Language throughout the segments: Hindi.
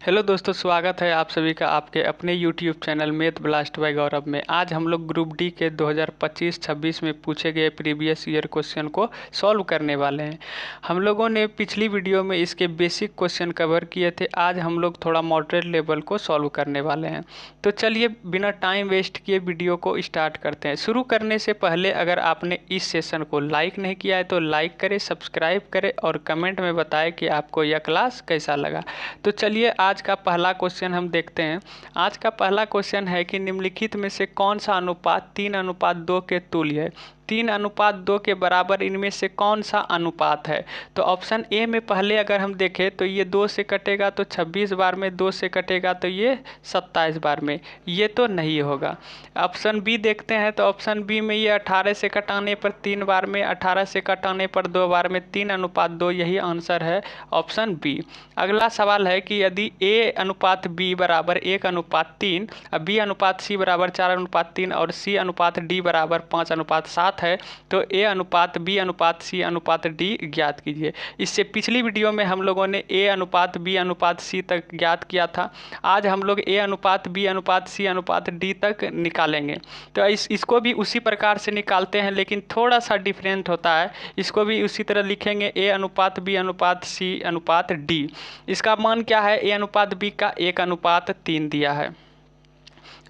हेलो दोस्तों, स्वागत है आप सभी का आपके अपने YouTube channel math blast by Gaurav में। आज हम लोग ग्रुप डी के 2025-26 में पूछे गए प्रीवियस ईयर क्वेश्चन को सॉल्व करने वाले हैं। हम लोगों ने पिछली वीडियो में इसके बेसिक क्वेश्चन कवर किए थे। आज हम लोग थोड़ा मॉडरेट लेवल को सॉल्व करने वाले हैं। तो चलिए बिना टाइम वेस्ट किए वीडियो को स्टार्ट करते हैं। शुरू करने से पहले अगर आपने इस सेशन को लाइक नहीं किया है तो लाइक करें, सब्सक्राइब करें और कमेंट में बताएं कि आपको यह क्लास कैसा लगा। तो चलिए आज का पहला क्वेश्चन हम देखते हैं। आज का पहला क्वेश्चन है कि निम्नलिखित में से कौन सा अनुपात 3:2 के तुल्य है। 3:2 के बराबर इनमें से कौन सा अनुपात है। तो ऑप्शन ए में पहले अगर हम देखें तो ये 2 से कटेगा तो 26 बार में, 2 से कटेगा तो ये 27 बार में, ये तो नहीं होगा। ऑप्शन बी देखते हैं तो ऑप्शन बी में ये 18 से कटाने पर 3 बार में, 18 से कटाने पर 2 बार में, 3:2 यही आंसर है ऑप्शन बी। अगला सवाल है कि यदि ए अनुपात बी बराबर 1:3, बी अनुपात सी बराबर 4:3 और सी अनुपात डी बराबर 5:7 है तो ए अनुपात बी अनुपात सी अनुपात डी ज्ञात कीजिए। इससे पिछली वीडियो में हम लोगों ने ए अनुपात बी अनुपात सी तक ज्ञात किया था। आज हम लोग ए अनुपात बी अनुपात सी अनुपात डी तक निकालेंगे। तो इसको भी उसी प्रकार से निकालते हैं, लेकिन थोड़ा सा डिफरेंट होता है। इसको भी उसी तरह लिखेंगे, ए अनुपात बी अनुपात सी अनुपात डी। इसका मान क्या है, ए अनुपात बी का 1:3 दिया है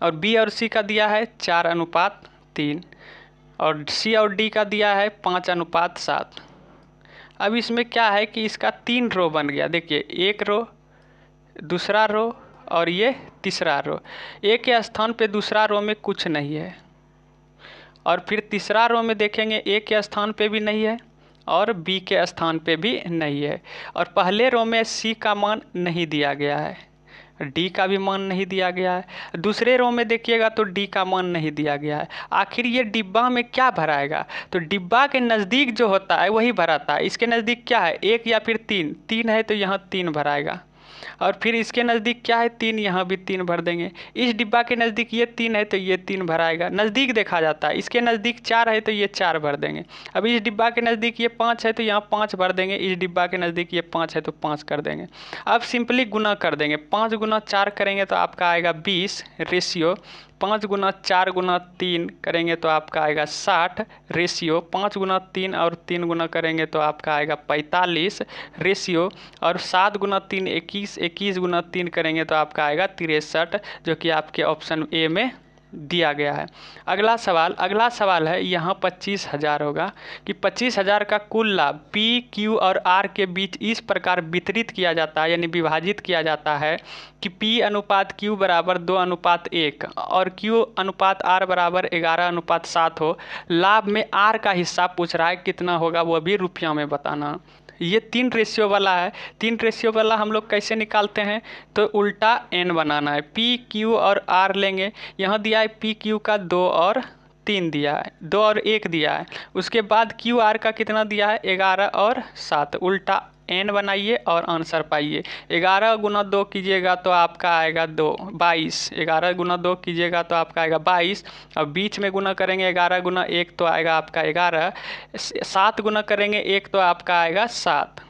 और बी और सी का दिया है 4:3 और सी और डी का दिया है 5:7। अब इसमें क्या है कि इसका 3 रो बन गया। देखिए, एक रो, दूसरा रो और ये तीसरा रो। ए के स्थान पे दूसरा रो में कुछ नहीं है और फिर तीसरा रो में देखेंगे ए के स्थान पे भी नहीं है और बी के स्थान पे भी नहीं है और पहले रो में सी का मान नहीं दिया गया है, डी का भी मान नहीं दिया गया है। दूसरे रो में देखिएगा तो डी का मान नहीं दिया गया है। आखिर ये डिब्बा में क्या भराएगा, तो डिब्बा के नज़दीक जो होता है वही भराता है। इसके नज़दीक क्या है, 1 या फिर 3 है तो यहाँ 3 भराएगा और फिर इसके नज़दीक क्या है 3, यहाँ भी 3 भर देंगे। इस डिब्बा के नज़दीक ये 3 है तो ये 3 भराएगा, नज़दीक देखा जाता है। इसके नज़दीक 4 है तो ये 4 भर देंगे। अब इस डिब्बा के नज़दीक ये 5 है तो यहाँ 5 भर देंगे। इस डिब्बा के नज़दीक ये 5 है तो 5 कर देंगे। अब सिंपली गुना कर देंगे, 5 गुना 4 करेंगे तो आपका आएगा 20 रेशियो, 5 गुना 4 गुना 3 करेंगे तो आपका आएगा 60 रेशियो, 5 गुना 3 और 3 गुना करेंगे तो आपका आएगा 45 रेशियो और 7 गुना 3 21, 21 गुना 3 करेंगे तो आपका आएगा 63, जो कि आपके ऑप्शन ए में दिया गया है। अगला सवाल है यहाँ 25,000 होगा कि 25,000 का कुल लाभ पी क्यू और आर के बीच इस प्रकार वितरित किया जाता है, यानी विभाजित किया जाता है कि पी अनुपात क्यू बराबर 2:1 और क्यू अनुपात आर बराबर 11:7 हो। लाभ में आर का हिस्सा पूछ रहा है, कितना होगा वो भी रुपया में बताना। ये 3 रेशियो वाला है। 3 रेशियो वाला हम लोग कैसे निकालते हैं, तो उल्टा n बनाना है। पी क्यू और आर लेंगे, यहाँ दिया है पी क्यू का 2 और 3 दिया है, 2 और 1 दिया है। उसके बाद क्यू आर का कितना दिया है 11 और 7, उल्टा n बनाइए और आंसर पाइए। 11 गुना 2 कीजिएगा तो आपका आएगा 22, 11 गुना 2 कीजिएगा तो आपका आएगा 22 और बीच में गुना करेंगे 11 गुना 1 तो आएगा आपका 11, 7 गुना करेंगे 1 तो आपका आएगा 7।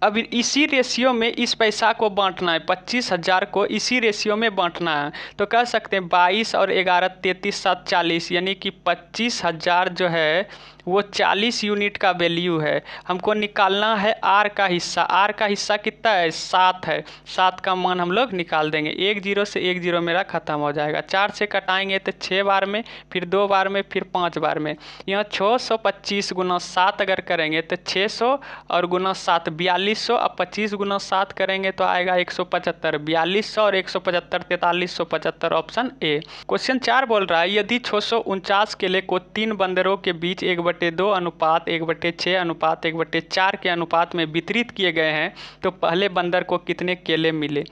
अब इसी रेशियो में इस पैसा को बांटना है, 25,000 को इसी रेशियो में बांटना है। तो कह सकते हैं 22 और 11 33 7 40, यानी कि 25,000 जो है वो 40 यूनिट का वैल्यू है। हमको निकालना है आर का हिस्सा। आर का हिस्सा कितना है 7 है, 7 का मान हम लोग निकाल देंगे। 1 0 से 1 0 मेरा ख़त्म हो जाएगा। 4 से कटाएंगे तो 6 बार में, फिर 2 बार में, फिर 5 बार में। यहाँ 625 गुना 7 अगर करेंगे तो 600 और गुना 7 4200 और 25 गुना 7 करेंगे तो आएगा 175, 4200 और 175 4375, ऑप्शन ए। क्वेश्चन 4 बोल रहा है यदि 649 केले को 3 बंदरों के बीच 1/2 अनुपात 1/6 अनुपात 1/4 के अनुपात में वितरित किए गए हैं तो पहले बंदर को कितने केले मिले।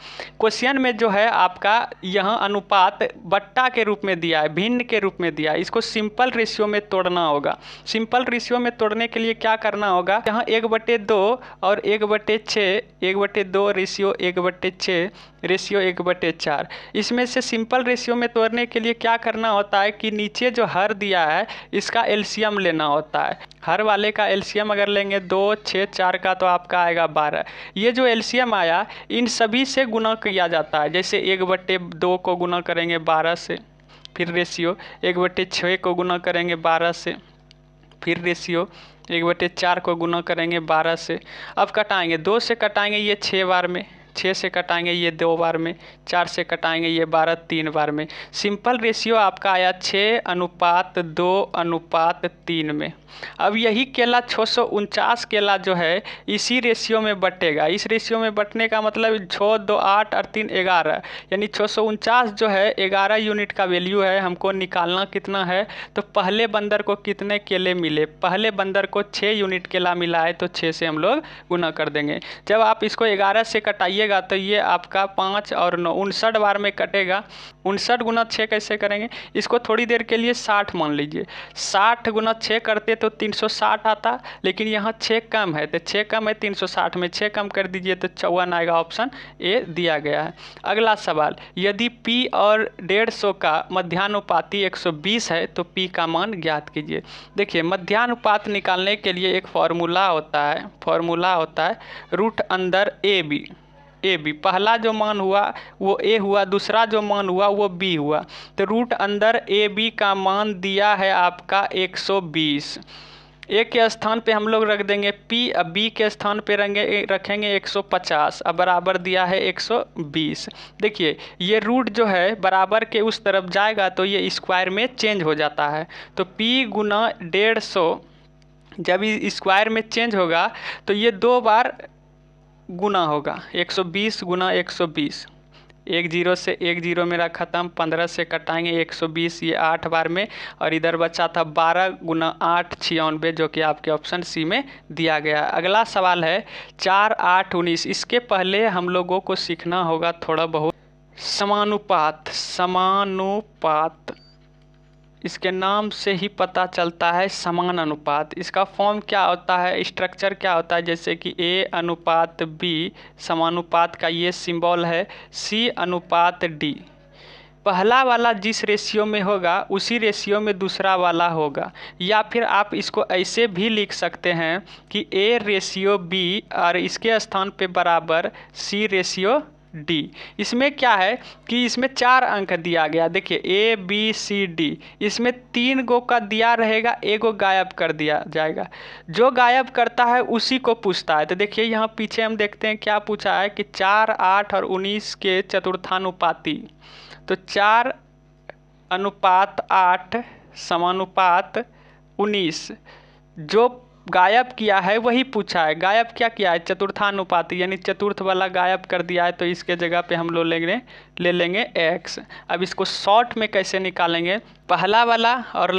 क्वेश्चन में जो है आपका यहाँ अनुपात बट्टा के रूप में दिया है, भिन्न के रूप में दिया है। इसको सिंपल रेशियो में तोड़ना होगा। सिंपल रेशियो में तोड़ने के लिए क्या करना होगा, यहाँ 1/2 और 1/6, 1/2 रेशियो 1/6 रेशियो 1/4। इसमें से सिंपल रेशियो में तोड़ने के लिए क्या करना होता है कि नीचे जो हर दिया है इसका एलसीएम लेना होता है। हर वाले का एलसीएम अगर लेंगे 2, 6, 4 का तो आपका आएगा 12। ये जो एलसीएम आया इन सभी से गुना किया जाता है। जैसे 1/2 को गुना करेंगे 12 से, फिर रेशियो 1/6 को गुना करेंगे 12 से, फिर रेशियो 1/4 को गुना करेंगे 12 से। अब कटाएंगे, 2 से कटाएंगे ये 6 बार में, 6 से कटाएंगे ये 2 बार में, 4 से कटाएंगे ये 12 3 बार में। सिंपल रेशियो आपका आया 6:2:3 में। अब यही केला 649 केला जो है इसी रेशियो में बटेगा। इस रेशियो में बटने का मतलब 6, 2, 8 और 3 11, यानी 649 जो है 11 यूनिट का वैल्यू है। हमको निकालना कितना है, तो पहले बंदर को कितने केले मिले, पहले बंदर को 6 यूनिट केला मिला है तो 6 से हम लोग गुना कर देंगे। जब आप इसको 11 से कटाइएगा तो ये आपका 5 और 9 59 बार में कटेगा। 59 गुना 6 कैसे करेंगे, इसको थोड़ी देर के लिए 60 मान लीजिए। 60 गुना 6 करते तो 360 आता, लेकिन यहाँ 6 कम है तो 6 कम है 360 में 6 कम कर दीजिए तो 54 आएगा। ऑप्शन ए दिया गया है। अगला सवाल, यदि P और 150 का मध्यानुपाती 120 है तो P का मान ज्ञात कीजिए। देखिए मध्यानुपात निकालने के लिए एक फॉर्मूला होता है, रूट अंदर ए बी। पहला जो मान हुआ वो ए हुआ, दूसरा जो मान हुआ वो बी हुआ। तो रूट अंदर ए बी का मान दिया है आपका 120। ए के स्थान पे हम लोग रख देंगे P, अब बी के स्थान पे रखेंगे 150, अब बराबर दिया है 120। देखिए ये रूट जो है बराबर के उस तरफ जाएगा तो ये स्क्वायर में चेंज हो जाता है। तो P गुना 150 जब स्क्वायर में चेंज होगा तो ये 2 बार गुना होगा। 120 गुना 120, 1 0 से 1 0 मेरा ख़त्म, 15 से कटाएंगे 120 ये 8 बार में, और इधर बचा था 12 गुना 8 96, जो कि आपके ऑप्शन सी में दिया गया। अगला सवाल है 4, 8, 19। इसके पहले हम लोगों को सीखना होगा थोड़ा बहुत समानुपात। इसके नाम से ही पता चलता है समान अनुपात। इसका फॉर्म क्या होता है, स्ट्रक्चर क्या होता है, जैसे कि A:B समानुपात का ये सिंबल है, C:D। पहला वाला जिस रेशियो में होगा उसी रेशियो में दूसरा वाला होगा। या फिर आप इसको ऐसे भी लिख सकते हैं कि A:B और इसके स्थान पे बराबर C:D। इसमें क्या है कि इसमें 4 अंक दिया गया। देखिए ABCD, इसमें 3 गो का दिया रहेगा, 1 गो गायब कर दिया जाएगा। जो गायब करता है उसी को पूछता है। तो देखिए यहाँ पीछे हम देखते हैं क्या पूछा है कि 4, 8 और 19 के चतुर्थानुपाती। तो 4:8 समानुपात 19, जो गायब किया है वही पूछा है। गायब क्या किया है, चतुर्थानुपाती, यानी चतुर्थ वाला गायब कर दिया है तो इसके जगह पे हम लोग ले लेंगे x। अब इसको शॉर्ट में कैसे निकालेंगे, पहला वाला और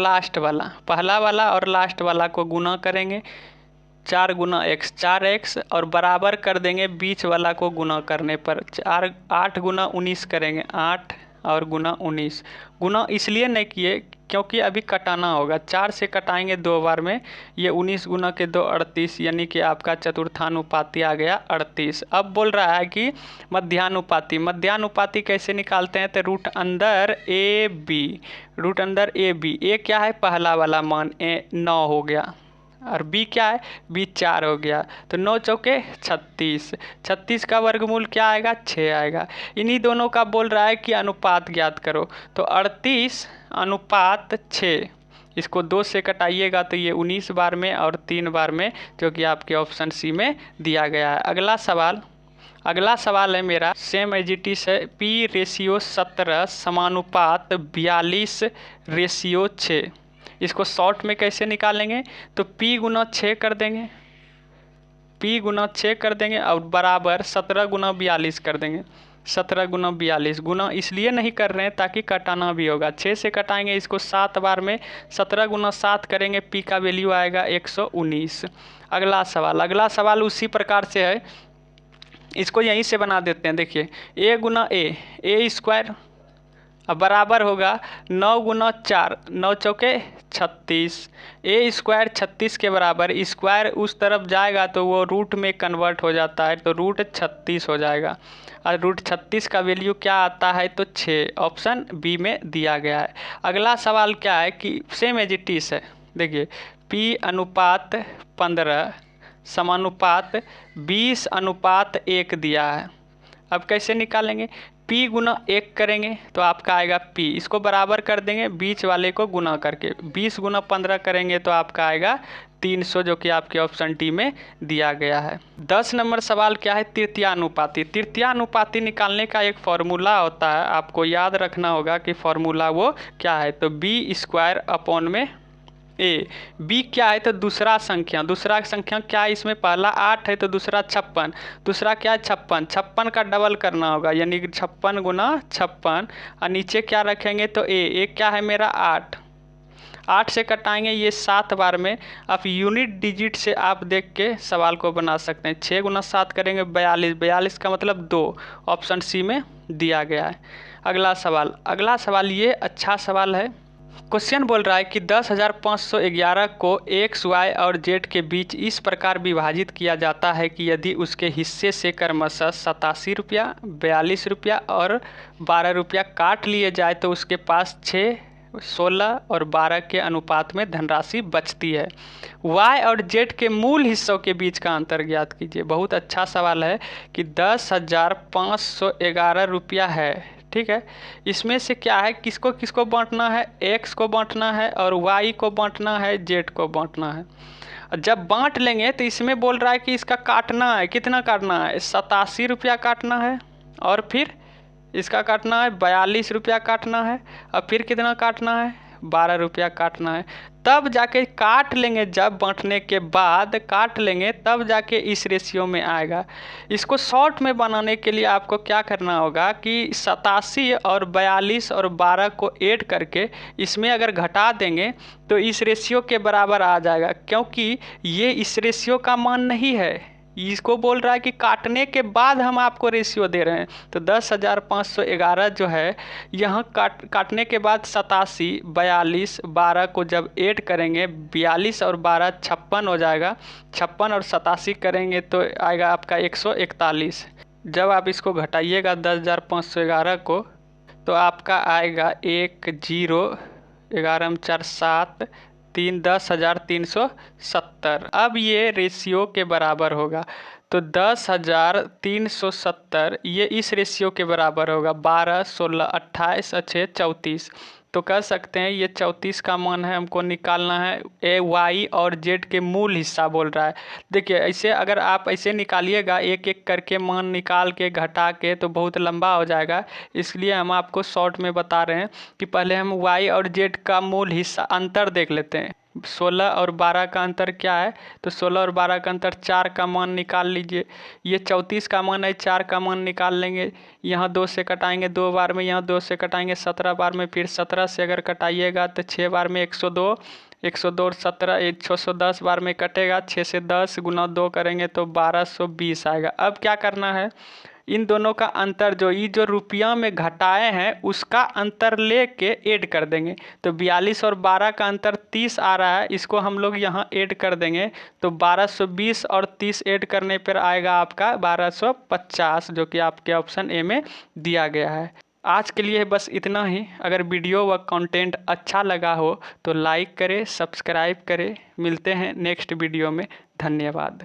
लास्ट वाला को गुना करेंगे, 4 गुना x 4x, और बराबर कर देंगे बीच वाला को गुना करने पर 8 गुना 19 करेंगे, 8 और गुना 19। गुना इसलिए नहीं किए क्योंकि अभी कटाना होगा, 4 से कटाएंगे 2 बार में, ये 19 गुना के 2 38, यानी कि आपका चतुर्थानुपाती आ गया 38। अब बोल रहा है कि मध्यानुपाती कैसे निकालते हैं, तो रूट अंदर ए बी। ए क्या है, पहला वाला मान 9 हो गया, और बी क्या है, बी 4 हो गया। तो 9 चौके 36, 36 का वर्गमूल क्या आएगा, 6 आएगा। इन्हीं दोनों का बोल रहा है कि अनुपात ज्ञात करो। तो 38:6, इसको 2 से कटाइएगा तो ये 19 बार में और 3 बार में, जो कि आपके ऑप्शन सी में दिया गया है। अगला सवाल है मेरा सेम एज इट इज है, P:17 समानुपात 42:6। इसको शॉर्ट में कैसे निकालेंगे, तो P गुना 6 कर देंगे और बराबर 17 गुना 42 कर देंगे। 17 गुना 42 गुना इसलिए नहीं कर रहे हैं ताकि कटाना भी होगा। 6 से कटाएंगे इसको 7 बार में, 17 गुना 7 करेंगे, P का वैल्यू आएगा 119। अगला सवाल उसी प्रकार से है, इसको यहीं से बना देते हैं। देखिए A गुना A स्क्वायर, अब बराबर होगा 9 गुना 4, 9 चौके 36, A स्क्वायर 36 के बराबर। स्क्वायर उस तरफ जाएगा तो वो रूट में कन्वर्ट हो जाता है, तो रूट 36 हो जाएगा। और रूट 36 का वैल्यू क्या आता है, तो 6, ऑप्शन बी में दिया गया है। अगला सवाल क्या है कि सेम एज इट इज है। देखिए P/15 समानुपात 20/1 दिया है। अब कैसे निकालेंगे? P गुना 1 करेंगे तो आपका आएगा P, इसको बराबर कर देंगे बीच वाले को गुना करके, 20 गुना 15 करेंगे तो आपका आएगा 300, जो कि आपके ऑप्शन डी में दिया गया है। 10 नंबर सवाल क्या है? तृतीयानुपाती। तृतीयानुपाती निकालने का एक फॉर्मूला होता है, आपको याद रखना होगा कि फॉर्मूला वो क्या है। तो B² A। B क्या है? तो दूसरा संख्या क्या है इसमें? पहला 8 है तो दूसरा 56, दूसरा क्या है? 56, 56 का डबल करना होगा, यानी कि 56 गुना 56, और नीचे क्या रखेंगे? तो A क्या है मेरा? 8 से कटाएंगे ये 7 बार में। आप यूनिट डिजिट से आप देख के सवाल को बना सकते हैं। 6 गुना 7 करेंगे 42, 42 का मतलब 2, ऑप्शन सी में दिया गया है। अगला सवाल ये अच्छा सवाल है। क्वेश्चन बोल रहा है कि 10,511 को x, y और z के बीच इस प्रकार विभाजित किया जाता है कि यदि उसके हिस्से से क्रमशः 87 रुपया, 42 रुपया और 12 रुपया काट लिए जाए तो उसके पास 6, 16 और 12 के अनुपात में धनराशि बचती है। y और z के मूल हिस्सों के बीच का अंतर ज्ञात कीजिए। बहुत अच्छा सवाल है कि 10,511 रुपया है, ठीक है। इसमें से क्या है, किसको किसको बांटना है? x को बांटना है और y को बांटना है, z को बांटना है। जब बांट लेंगे तो इसमें बोल रहा है कि इसका काटना है, कितना काटना है? 87 रुपया काटना है, और फिर इसका काटना है 42 रुपया काटना है, और फिर कितना काटना है? 12 रुपया काटना है। तब जाके काट लेंगे, जब बांटने के बाद काट लेंगे तब जाके इस रेशियो में आएगा। इसको शॉर्ट में बनाने के लिए आपको क्या करना होगा कि 87 और 42 और 12 को ऐड करके इसमें अगर घटा देंगे तो इस रेशियो के बराबर आ जाएगा, क्योंकि ये इस रेशियो का मान नहीं है। इसको बोल रहा है कि काटने के बाद हम आपको रेशियो दे रहे हैं। तो 10,511 जो है यहाँ काटने के बाद 87, 42, 12 को जब ऐड करेंगे 42 और 12 56 हो जाएगा। 56 और 87 करेंगे तो आएगा आपका 141। जब आप इसको घटाइएगा 10,511 को तो आपका आएगा 1, 0, 11 में 4 7, 3, 10,370। अब ये रेशियो के बराबर होगा, तो 10,370 ये इस रेशियो के बराबर होगा। 12, 16, 28 और 6 34। तो कह सकते हैं ये 34 का मान है, हमको निकालना है। ए वाई और जेड के मूल हिस्सा बोल रहा है। देखिए ऐसे अगर आप ऐसे निकालिएगा एक एक करके मान निकाल के घटा के तो बहुत लंबा हो जाएगा, इसलिए हम आपको शॉर्ट में बता रहे हैं कि पहले हम वाई और जेड का मूल हिस्सा अंतर देख लेते हैं। 16 और 12 का अंतर क्या है? तो 16 और 12 का अंतर 4 का मान निकाल लीजिए। ये 34 का मान है, 4 का मान निकाल लेंगे। यहाँ 2 से कटाएंगे 2 बार में, यहाँ 2 से कटाएंगे 17 बार में, फिर 17 से अगर कटाइएगा तो 6 बार में 102, 102 और 17 610 बार में कटेगा। 6 से 10 गुना 2 करेंगे तो 1220 आएगा। अब क्या करना है, इन दोनों का अंतर जो रुपया में घटाए हैं उसका अंतर लेके ऐड कर देंगे। तो 42 और 12 का अंतर 30 आ रहा है, इसको हम लोग यहाँ ऐड कर देंगे तो 1220 और 30 ऐड करने पर आएगा आपका 1250, जो कि आपके ऑप्शन ए में दिया गया है। आज के लिए बस इतना ही। अगर वीडियो व कंटेंट अच्छा लगा हो तो लाइक करें, सब्सक्राइब करें। मिलते हैं नेक्स्ट वीडियो में। धन्यवाद।